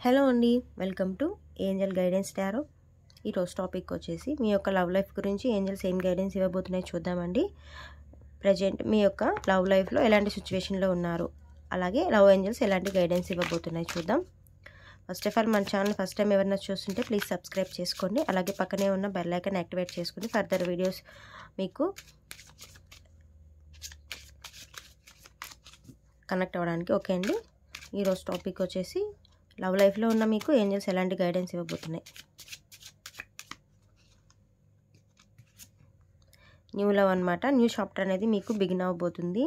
Hello అండి, welcome to Angel guidance tarot. ఈరోజు topic వచ్చేసి మీ యొక్క లవ్ లైఫ్ గురించి ఏంజల్స్ ఏం గైడెన్స్ ఇవ్వబోతున్నాయి చూద్దామండి. ప్రజెంట్ మీ యొక్క లవ్ లైఫ్లో ఎలాంటి సిచ్యువేషన్లో ఉన్నారు, అలాగే లవ్ ఏంజల్స్ ఎలాంటి గైడెన్స్ ఇవ్వబోతున్నాయి చూద్దాం. ఫస్ట్ ఆఫ్ ఆల్ మన ఛానల్ ఫస్ట్ టైం ఎవరైనా చూస్తుంటే ప్లీజ్ సబ్స్క్రైబ్ చేసుకోండి. అలాగే పక్కనే ఉన్న బెల్ ఐకాన్ యాక్టివేట్ చేసుకుని ఫర్దర్ వీడియోస్ మీకు కనెక్ట్ అవ్వడానికి. ఓకే అండి, ఈరోజు టాపిక్ వచ్చేసి లవ్ లైఫ్లో ఉన్న మీకు ఏంజల్స్ ఎలాంటి గైడెన్స్ ఇవ్వబోతున్నాయి. న్యూ లవ్ అనమాట. న్యూ చాప్టర్ అనేది మీకు బిగిన్ అవ్వబోతుంది.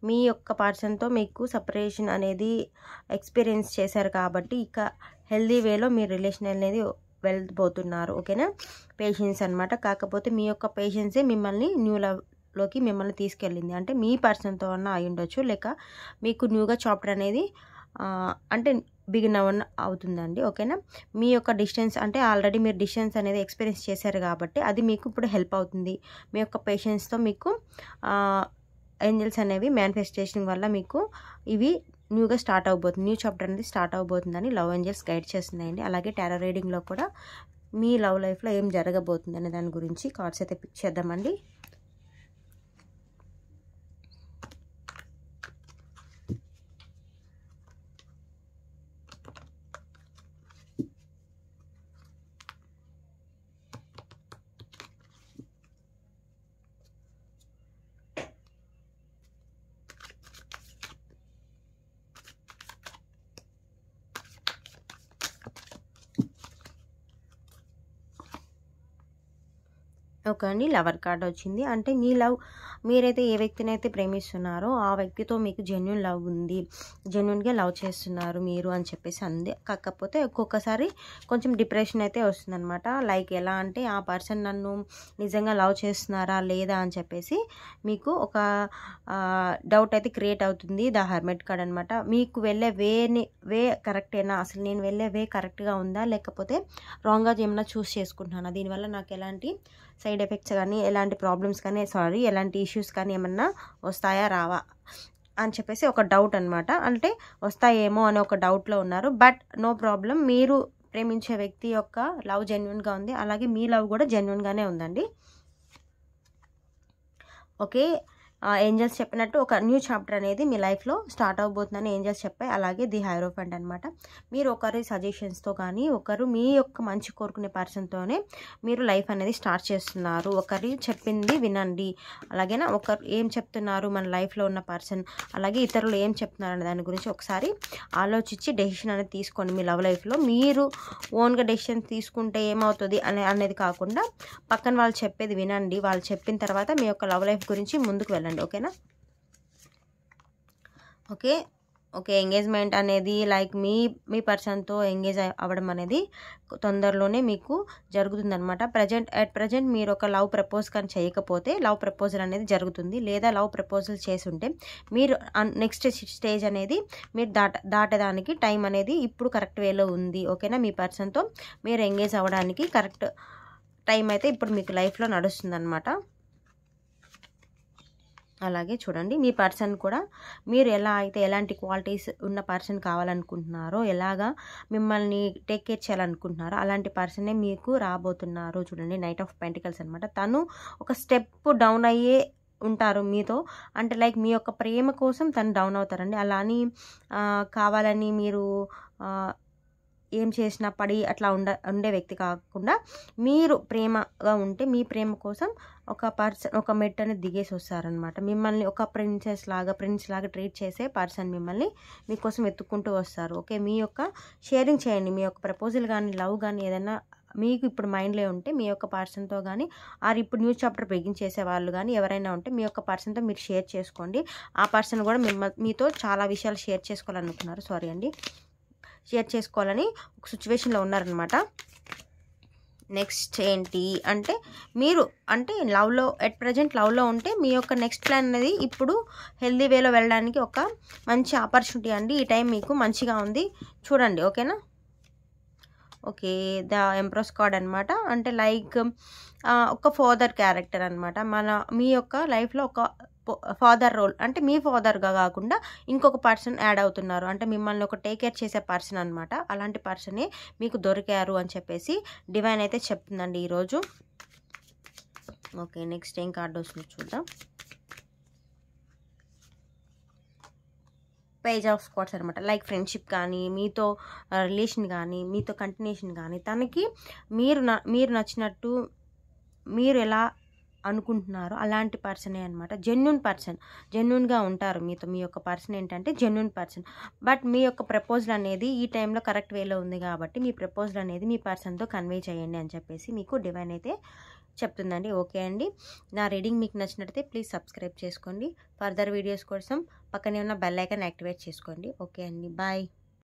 మీ యొక్క పర్సన్తో మీకు సపరేషన్ అనేది ఎక్స్పీరియన్స్ చేశారు కాబట్టి ఇక హెల్దీ వేలో మీ రిలేషన్ అనేది వెళ్ళబోతున్నారు. ఓకేనా, పేషెన్స్ అనమాట. కాకపోతే మీ యొక్క పేషెన్సే మిమ్మల్ని న్యూ లవ్లోకి మిమ్మల్ని తీసుకెళ్ళింది. అంటే మీ పర్సన్తో అన్న అయి ఉండొచ్చు, లేక మీకు న్యూగా చాప్టర్ అనేది అంటే బిగిన్ అవుతుందండి. ఓకేనా, మీ యొక్క డిస్టెన్స్ అంటే ఆల్రెడీ మీరు డిస్టెన్స్ అనేది ఎక్స్పీరియన్స్ చేశారు కాబట్టి అది మీకు ఇప్పుడు హెల్ప్ అవుతుంది. మీ యొక్క పేషెన్స్తో మీకు ఏంజల్స్ అనేవి మేనిఫెస్టేషన్ వల్ల మీకు ఇవి న్యూగా స్టార్ట్ అవబోతుంది. న్యూ చాప్టర్ అనేది స్టార్ట్ అవబోతుందని లవ్ ఏంజల్స్ గైడ్ చేస్తున్నాయండి. అలాగే టారో రీడింగ్లో కూడా మీ లవ్ లైఫ్లో ఏం జరగబోతుంది అనే దాని గురించి కార్డ్స్ అయితే పిక్ చేద్దామండి. ఓకే అండి, లవర్ కార్డ్ వచ్చింది. అంటే మీ లవ్, మీరైతే ఏ వ్యక్తిని అయితే ప్రేమిస్తున్నారో ఆ వ్యక్తితో మీకు జెన్యున్ లవ్ ఉంది, జెన్యున్గా లవ్ చేస్తున్నారు మీరు అని చెప్పేసి అంది. కాకపోతే ఒక్కొక్కసారి కొంచెం డిప్రెషన్ అయితే వస్తుందన్నమాట. లైక్ ఎలా అంటే ఆ పర్సన్ నన్ను నిజంగా లవ్ చేస్తున్నారా లేదా అని చెప్పేసి మీకు ఒక డౌట్ అయితే క్రియేట్ అవుతుంది. ద హెర్మిట్ కార్డ్ అనమాట. మీకు వెళ్ళే వే కరెక్టేనా, అసలు నేను వెళ్ళే వే కరెక్ట్గా ఉందా, లేకపోతే రాంగ్గా ఏమైనా చూస్ చేసుకుంటున్నానా, దీనివల్ల నాకు ఎలాంటి సైడ్ ఎఫెక్ట్స్ కానీ ఎలాంటి ప్రాబ్లమ్స్ కానీ ఎలాంటి ఇష్యూస్ కానీ ఏమన్నా వస్తాయా రావా అని చెప్పేసి ఒక డౌట్ అనమాట. అంటే వస్తాయేమో అని ఒక డౌట్లో ఉన్నారు. బట్ నో ప్రాబ్లం, మీరు ప్రేమించే వ్యక్తి యొక్క లవ్ జెన్యున్గా ఉంది, అలాగే మీ లవ్ కూడా జెన్యున్గానే ఉందండి. ఓకే, ఏంజల్స్ చెప్పినట్టు ఒక న్యూ చాప్టర్ అనేది మీ లైఫ్లో స్టార్ట్ అవబోతుందని ఏంజల్స్ చెప్పాయి. అలాగే ది హైరోఫెంట్ అనమాట. మీరు ఒకరి సజెషన్స్తో కానీ ఒకరు మీ యొక్క మంచి కోరుకునే పర్సన్తోనే మీరు లైఫ్ అనేది స్టార్ట్ చేస్తున్నారు. ఒకరి చెప్పింది వినండి. అలాగేనా, ఒకరు ఏం చెప్తున్నారు మన లైఫ్లో ఉన్న పర్సన్, అలాగే ఇతరులు ఏం చెప్తున్నారు అనే దాని గురించి ఒకసారి ఆలోచించి డెసిషన్ అనేది తీసుకోండి. మీ లవ్ లైఫ్లో మీరు ఓన్గా డెసిషన్ తీసుకుంటే ఏమవుతుంది అనేది కాకుండా పక్కన వాళ్ళు చెప్పేది వినండి. వాళ్ళు చెప్పిన తర్వాత మీ యొక్క లవ్ లైఫ్ గురించి ముందుకు వెళ్ళండి. ఓకేనా, ఓకే ఎంగేజ్మెంట్ అనేది లైక్ మీ పర్సన్తో ఎంగేజ్ అవ్వడం అనేది తొందరలోనే మీకు జరుగుతుందన్నమాట. అట్ ప్రజెంట్ మీరు ఒక లవ్ ప్రపోజ్ కానీ చేయకపోతే లవ్ ప్రపోజల్ అనేది జరుగుతుంది. లేదా లవ్ ప్రపోజల్ చేసి ఉంటే మీరు నెక్స్ట్ స్టేజ్ అనేది మీరు దాటడానికి టైం అనేది ఇప్పుడు కరెక్ట్ వేలో ఉంది. ఓకేనా, మీ పర్సన్తో మీరు ఎంగేజ్ అవ్వడానికి కరెక్ట్ టైం అయితే ఇప్పుడు మీకు లైఫ్లో నడుస్తుందన్నమాట. అలాగే చూడండి, మీ పర్సన్ కూడా మీరు ఎలా అయితే ఎలాంటి క్వాలిటీస్ ఉన్న పర్సన్ కావాలనుకుంటున్నారో, ఎలాగా మిమ్మల్ని టేక్ కేర్ చేయాలనుకుంటున్నారో అలాంటి పర్సనే మీకు రాబోతున్నారు. చూడండి, నైట్ ఆఫ్ పెంటికల్స్ అనమాట. తను ఒక స్టెప్ డౌన్ అయ్యే ఉంటారు మీతో. అంటే లైక్ మీ యొక్క ప్రేమ కోసం తను డౌన్ అవుతారండి. అలా అని కావాలని మీరు ఏం చేసినా పడి అట్లా ఉండే వ్యక్తి కాకుండా మీరు ప్రేమగా ఉంటే మీ ప్రేమ కోసం ఒక మెట్టని దిగేసి వస్తారనమాట. మిమ్మల్ని ఒక ప్రిన్స్ లాగా ట్రీట్ చేసే పర్సన్ మిమ్మల్ని మీకోసం వెతుక్కుంటూ వస్తారు. ఓకే, మీ యొక్క షేరింగ్ చేయండి. మీ యొక్క ప్రపోజల్ కానీ లవ్ కానీ ఏదైనా మీకు ఇప్పుడు మైండ్లో ఉంటే మీ యొక్క పర్సన్తో కానీ ఇప్పుడు న్యూ చాప్టర్ బిగిన్ చేసే వాళ్ళు కానీ ఎవరైనా ఉంటే మీ యొక్క పర్సన్తో మీరు షేర్ చేసుకోండి. ఆ పర్సన్ కూడా మీతో చాలా విషయాలు షేర్ చేసుకోవాలనుకున్నారు. షేర్ చేసుకోవాలని ఒక సిచ్యువేషన్లో ఉన్నారనమాట. నెక్స్ట్ ఏంటి అంటే మీరు అంటే అట్ ప్రజెంట్ లవ్లో ఉంటే మీ యొక్క నెక్స్ట్ ప్లాన్ అనేది ఇప్పుడు హెల్దీ వేలో వెళ్ళడానికి ఒక మంచి ఆపర్చునిటీ అండి. ఈ టైం మీకు మంచిగా ఉంది చూడండి. ఓకేనా, ఓకే, ద ఎంప్రెస్ కార్డ్ అనమాట. అంటే లైక్ ఒక ఫాదర్ క్యారెక్టర్ అనమాట. మీ యొక్క లైఫ్లో ఒక ఫాదర్ రోల్, అంటే మీ ఫాదర్గా కాకుండా ఇంకొక పర్సన్ యాడ్ అవుతున్నారు, అంటే మిమ్మల్ని ఒక టేక్ కేర్ చేసే పర్సన్ అనమాట. అలాంటి పర్సనే మీకు దొరికారు అని చెప్పేసి డివైన్ అయితే చెప్తుందండి ఈరోజు. ఓకే, నెక్స్ట్ ఏం కార్డు వస్తుందో చూద్దాం. పేజ్ ఆఫ్ స్పాట్స్ అనమాట. లైక్ ఫ్రెండ్షిప్ కానీ, మీతో రిలేషన్ కానీ, మీతో కంటిన్యూషన్ కానీ, తనకి మీరు నచ్చినట్టు మీరు ఎలా అనుకుంటున్నారో అలాంటి పర్సనే అనమాట. జెన్యున్ పర్సన్, జెన్యున్గా ఉంటారు మీతో. మీ యొక్క పర్సన్ ఏంటంటే జెన్యున్ పర్సన్. బట్ మీ యొక్క ప్రపోజల్ అనేది ఈ టైంలో కరెక్ట్ వేలో ఉంది కాబట్టి మీ ప్రపోజల్ అనేది మీ పర్సన్తో కన్వే చేయండి అని చెప్పేసి మీకు డివైన్ అయితే చెప్తుందండి. ఓకే అండి, నా రీడింగ్ మీకు నచ్చినట్లయితే ప్లీజ్ సబ్స్క్రైబ్ చేసుకోండి. ఫర్దర్ వీడియోస్ కోసం పక్కనే ఉన్న బెల్ ఐకాన్ యాక్టివేట్ చేసుకోండి. ఓకే అండి, బాయ్.